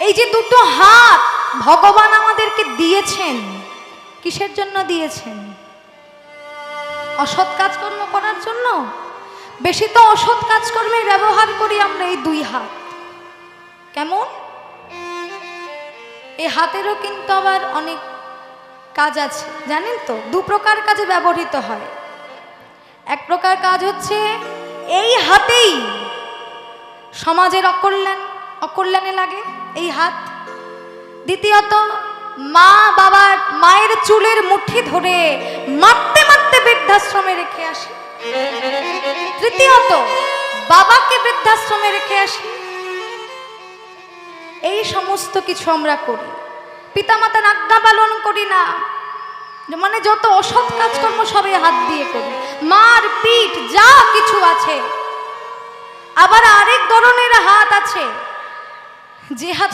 এই যে দুটো হাত ভগবান আমাদেরকে দিয়েছেন, কিসের জন্য দিয়েছেন? অসৎ কাজকর্ম করার জন্য? বেশি তো অসৎ কাজকর্মে ব্যবহার করি আমরা এই দুই হাত। কেমন? এই হাতেরও কিন্তু আবার অনেক কাজ আছে, জানেন তো? দু প্রকার কাজে ব্যবহৃত হয়। এক প্রকার কাজ হচ্ছে এই হাতেই সমাজের অকল্যাণে লাগে এই হাত। দ্বিতীয়ত মা বাবার মায়ের চুলের মুঠি ধরে মারতে মারতে বৃদ্ধাশ্রমে রেখে আসি। তৃতীয়ত বাবাকে বৃদ্ধাশ্রমে রেখে আসি। এই সমস্ত কিছু আমরা করি, পিতামাতার আজ্ঞা পালন করি না, মানে যত অসৎ কাজকর্ম সবে হাত দিয়ে করি, মার পিঠ যা কিছু আছে। আবার আরেক ধরনের হাত আছে যে হাত